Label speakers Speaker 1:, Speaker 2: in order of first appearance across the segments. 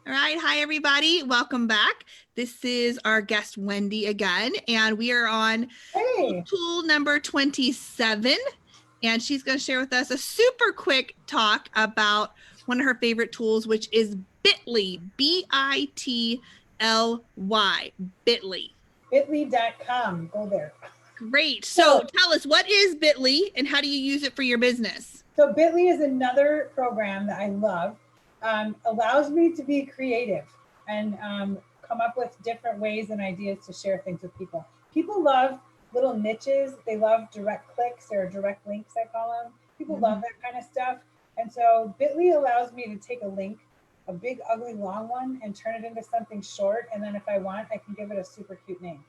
Speaker 1: All right. Hi, everybody. Welcome back. This is our guest, Wendy, again, and we are on tool number 27. And she's going to share with us a super quick talk about one of her favorite tools, which is BITLY, BITLY, BITLY.
Speaker 2: BITLY.com. Go there.
Speaker 1: Great. So tell us, what is BITLY and how do you use it for your business?
Speaker 2: So BITLY is another program that I love. Allows me to be creative and come up with different ways and ideas to share things with people. People love little niches. They love direct clicks or direct links, I call them. People love that kind of stuff. And so BITLY allows me to take a link, a big, ugly, long one, and turn it into something short. And then if I want, I can give it a super cute name.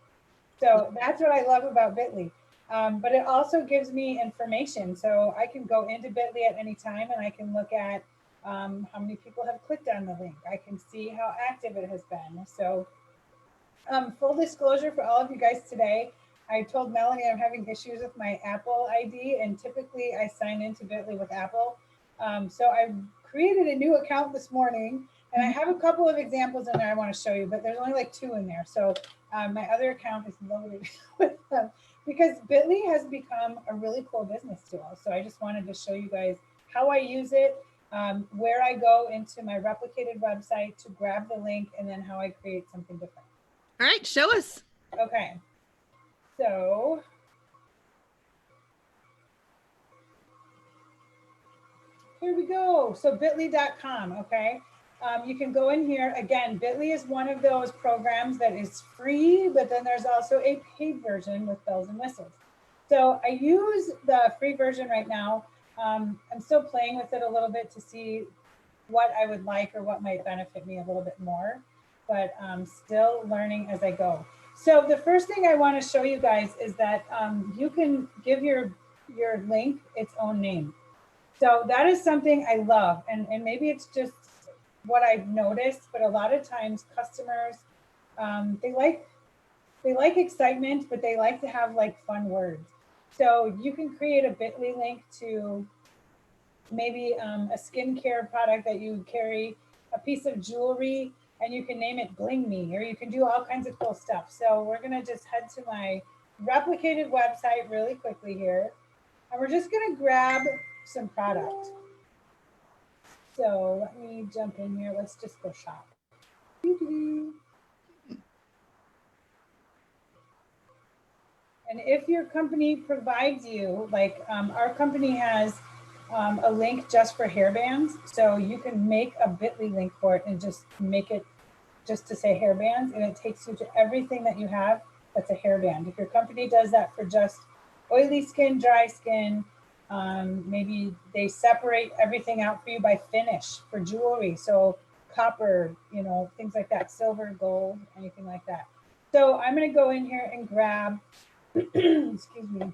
Speaker 2: So that's what I love about BITLY. But it also gives me information. So I can go into BITLY at any time and I can look at how many people have clicked on the link. I can see how active it has been. So full disclosure for all of you guys today, I told Melanie I'm having issues with my Apple ID, and typically I sign into BITLY with Apple. So I created a new account this morning, and I have a couple of examples in there I want to show you, but there's only like 2 in there. So my other account is loaded with them because BITLY has become a really cool business tool. So I just wanted to show you guys how I use it, where I go into my replicated website to grab the link, and then how I create something different.
Speaker 1: All right, show us.
Speaker 2: Okay. So here we go. So bitly.com, okay? You can go in here. Again, BITLY is one of those programs that is free, but then there's also a paid version with bells and whistles. So I use the free version right now. I'm still playing with it a little bit to see what I would like or what might benefit me a little bit more, but I'm still learning as I go. So the first thing I want to show you guys is that you can give your link its own name. So that is something I love. And maybe it's just what I've noticed, but a lot of times customers, they like excitement, but they like to have like fun words. So you can create a BITLY link to maybe a skincare product that you carry, a piece of jewelry, and you can name it Bling Me, or you can do all kinds of cool stuff. So we're gonna just head to my replicated website really quickly here. And we're just gonna grab some product. So let me jump in here. Let's just go shop. And if your company provides you, like our company has a link just for hairbands. So you can make a BITLY link for it and just make it just to say hairbands, and it takes you to everything that you have that's a hairband. If your company does that for just oily skin, dry skin, maybe they separate everything out for you by finish for jewelry. So copper, things like that, silver, gold, anything like that. So I'm going to go in here and grab, excuse me.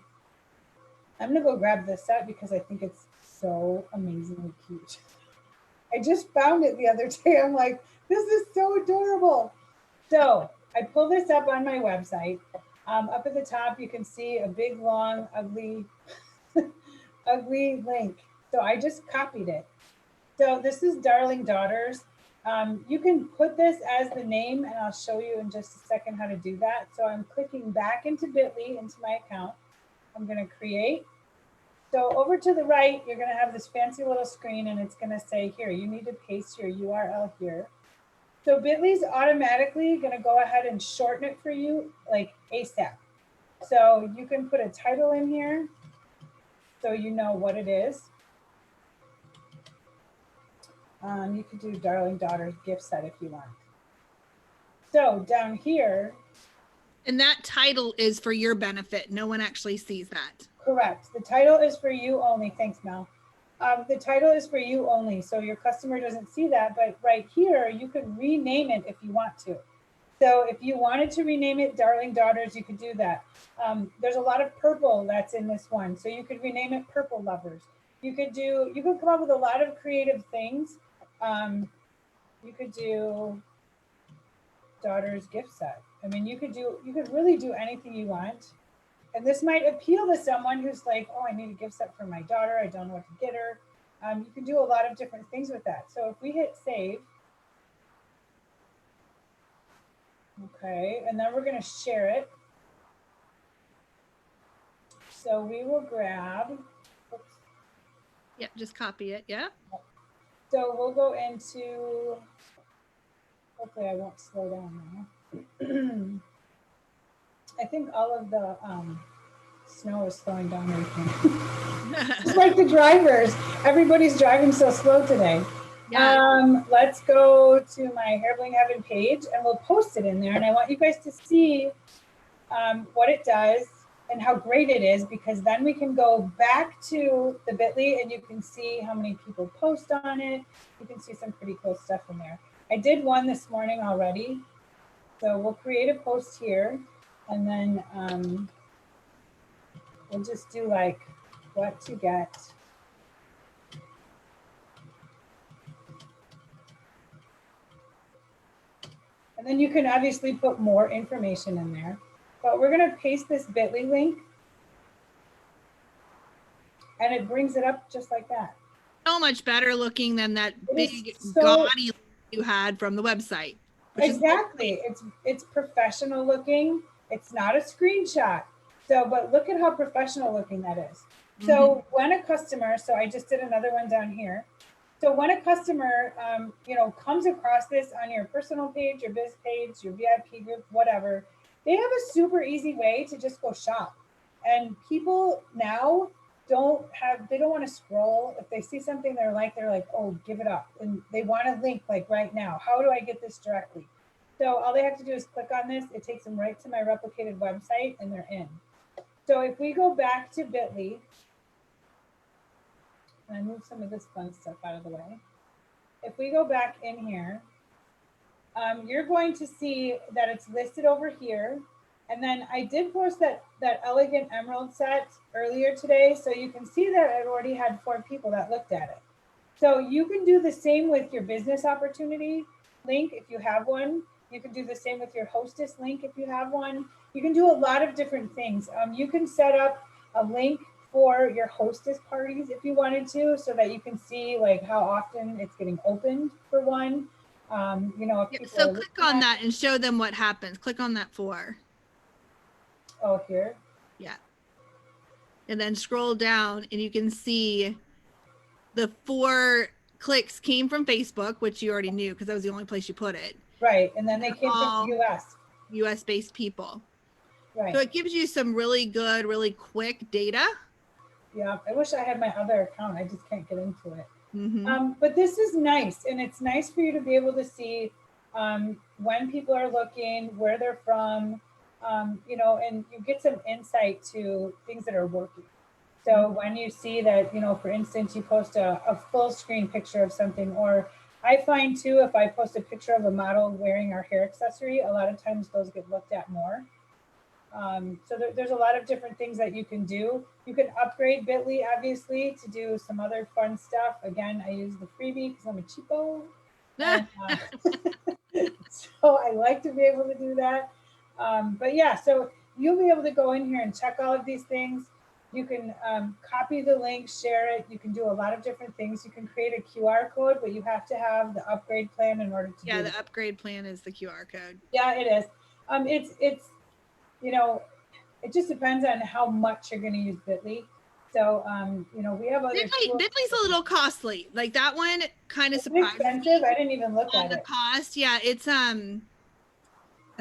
Speaker 2: I'm going to go grab this set because I think it's so amazingly cute. I just found it the other day. I'm like, this is so adorable. So I pull this up on my website. Up at the top, you can see a big, long, ugly, ugly link. So I just copied it. So this is Darling Daughters. You can put this as the name, and I'll show you in just a second how to do that. So I'm clicking back into BITLY, into my account. I'm going to create. So over to the right, you're going to have this fancy little screen, and it's going to say here, you need to paste your URL here. So BITLY's automatically going to go ahead and shorten it for you like ASAP. So you can put a title in here so you know what it is. You could do Darling Daughters gift set if you want. So down here.
Speaker 1: And that title is for your benefit. No one actually sees that.
Speaker 2: Correct. The title is for you only. Thanks, Mel. The title is for you only, so your customer doesn't see that, but right here, you could rename it if you want to. So if you wanted to rename it Darling Daughters, you could do that. There's a lot of purple that's in this one, so you could rename it Purple Lovers. You could come up with a lot of creative things. You could do Daughters gift set. I mean, you could really do anything you want. And this might appeal to someone who's like, oh, I need a gift set for my daughter. I don't know what to get her. You can do a lot of different things with that. So if we hit save, Okay, and then we're going to share it. So we will grab, oops.
Speaker 1: Yep, just copy it. Yeah.
Speaker 2: So we'll go into, hopefully I won't slow down now. I think all of the snow is slowing down everything. Just like the drivers, everybody's driving so slow today. Yeah. Let's go to my Hair Bling Heaven page and we'll post it in there. And I want you guys to see what it does and how great it is, because then we can go back to the BITLY and you can see how many people post on it. You can see some pretty cool stuff in there. I did one this morning already. So we'll create a post here and then we'll just do like what to get. And then you can obviously put more information in there, but we're going to paste this BITLY link and it brings it up just like that.
Speaker 1: So much better looking than that big
Speaker 2: so
Speaker 1: gaudy you had from the website.
Speaker 2: Exactly. It's professional looking. It's not a screenshot. So, but look at how professional looking that is. So when a customer, so I just did another one down here. So when a customer, comes across this on your personal page, your biz page, your VIP group, whatever, they have a super easy way to just go shop. And people now they don't want to scroll. If they see something they're like, oh, give it up. And they want a link like right now. How do I get this directly? So all they have to do is click on this. It takes them right to my replicated website and they're in. So if we go back to BITLY, and I move some of this fun stuff out of the way. If we go back in here, you're going to see that it's listed over here. And then I did post that elegant emerald set earlier today. So you can see that I've already had 4 people that looked at it. So you can do the same with your business opportunity link if you have one. You can do the same with your hostess link if you have one. You can do a lot of different things. You can set up a link for your hostess parties if you wanted to, so that you can see like how often it's getting opened for one.
Speaker 1: So click on that and show them what happens. Click on that 4.
Speaker 2: Oh, here?
Speaker 1: Yeah. And then scroll down and you can see the 4 clicks came from Facebook, which you already knew because that was the only place you put it.
Speaker 2: Right. And then they came from the US.
Speaker 1: US based people.
Speaker 2: Right.
Speaker 1: So it gives you some really good, really quick data.
Speaker 2: Yeah. I wish I had my other account. I just can't get into it. But this is nice. And it's nice for you to be able to see when people are looking, where they're from, and you get some insight to things that are working. So when you see that, for instance, you post a full screen picture of something, or I find too, if I post a picture of a model wearing our hair accessory, a lot of times those get looked at more. So there's a lot of different things that you can do. You can upgrade BITLY, obviously, to do some other fun stuff. Again, I use the freebie because I'm a cheapo. And, so I like to be able to do that. But yeah, so you'll be able to go in here and check all of these things. You can copy the link, share it. You can do a lot of different things. You can create a QR code, but you have to have the upgrade plan in order to do it.
Speaker 1: Yeah, the upgrade plan is the QR code.
Speaker 2: Yeah, it is. It's it just depends on how much you're going to use BITLY. So, we have other
Speaker 1: BITLY's a little costly. Like that one kind of surprised
Speaker 2: expensive. I didn't even look at
Speaker 1: the cost. Yeah, it's I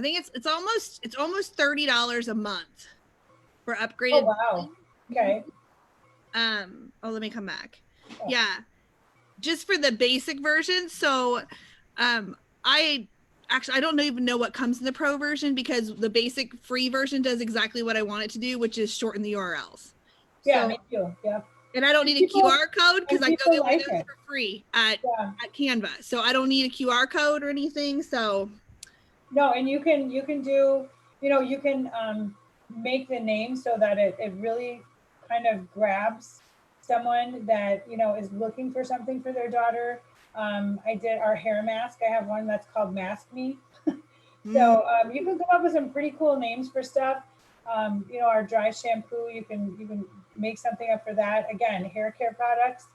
Speaker 1: think it's almost $30 a month for upgraded.
Speaker 2: Oh wow. Okay.
Speaker 1: Let me come back. Oh. Yeah. Just for the basic version. So I don't even know what comes in the pro version, because the basic free version does exactly what I want it to do, which is shorten the URLs.
Speaker 2: Yeah, so, me too. Yeah.
Speaker 1: And I don't need a QR code because I go get those for free at Canva. So I don't need a QR code or anything. So
Speaker 2: no, and you can do, you can make the name so that it really kind of grabs someone that, is looking for something for their daughter. I did our hair mask. I have one that's called Mask Me. So you can come up with some pretty cool names for stuff. Our dry shampoo, you can make something up for that. Again, hair care products,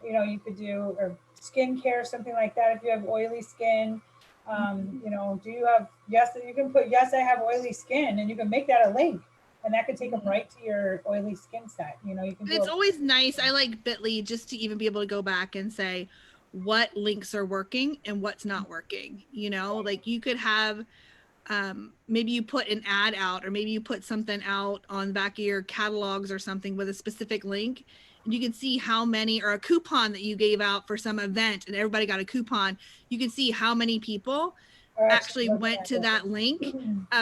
Speaker 2: you could do, or skin care, something like that if you have oily skin. You know, do you have, yes, you can put, yes, I have oily skin, and you can make that a link, and that could take them right to your oily skin set. You know, you can
Speaker 1: But
Speaker 2: do
Speaker 1: it's always nice. I like BITLY just to even be able to go back and say what links are working and what's not working. You know, like you could have maybe you put an ad out, or maybe you put something out on the back of your catalogs or something with a specific link, and you can see how many, or a coupon that you gave out for some event and everybody got a coupon. You can see how many people
Speaker 2: or
Speaker 1: actually went to
Speaker 2: it.
Speaker 1: that link.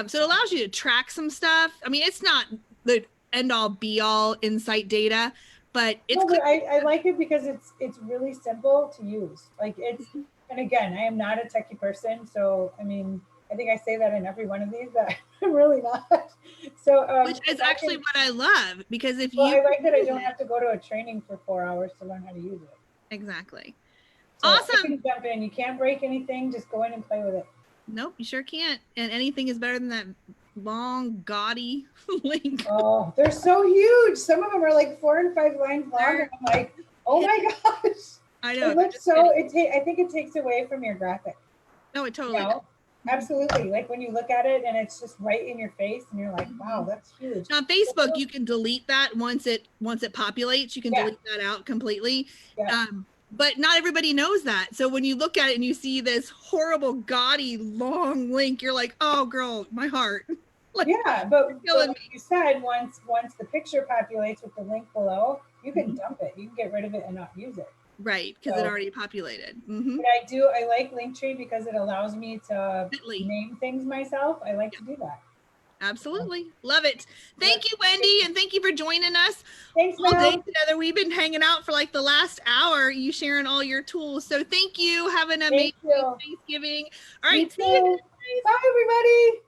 Speaker 1: So it allows you to track some stuff. I mean, it's not the end all be all insight data, but it's
Speaker 2: No, but I like it because it's really simple to use. Like it's, and again, I am not a techie person, so I mean, I think I say that in every one of these, but I'm really not. So
Speaker 1: which is
Speaker 2: I
Speaker 1: actually what I love, because if
Speaker 2: well,
Speaker 1: you
Speaker 2: I like that I don't have to go to a training for 4 hours to learn how to use it.
Speaker 1: exactly.
Speaker 2: So I
Speaker 1: Awesome.
Speaker 2: can jump in. You can't break anything. Just go in and play with it.
Speaker 1: Nope, you sure can't. And anything is better than that long, gaudy link.
Speaker 2: Oh, they're so huge. Some of them are like 4 and 5 lines long, and I'm like, oh my gosh.
Speaker 1: I know.
Speaker 2: It looks so. I think it takes away from your graphic.
Speaker 1: No, it totally
Speaker 2: does. Absolutely. Like when you look at it and it's just right in your face, and you're like, wow, that's huge.
Speaker 1: On Facebook, you can delete that once it populates. You can delete that out completely.
Speaker 2: Yeah.
Speaker 1: But not everybody knows that. So when you look at it and you see this horrible, gaudy, long link, you're like, oh, girl, my heart.
Speaker 2: Like, yeah, but like you said, once the picture populates with the link below, you can dump it. You can get rid of it and not use it.
Speaker 1: Right, because it already populated.
Speaker 2: But I like Linktree because it allows me to name things myself. I like to do that.
Speaker 1: Absolutely. Love it. Thank you, Wendy, and thank you for joining us.
Speaker 2: Thanks,
Speaker 1: all day together. We've been hanging out for like the last hour, you sharing all your tools. So thank you. Have an amazing Thanksgiving. All right. See you guys.
Speaker 2: Bye, everybody.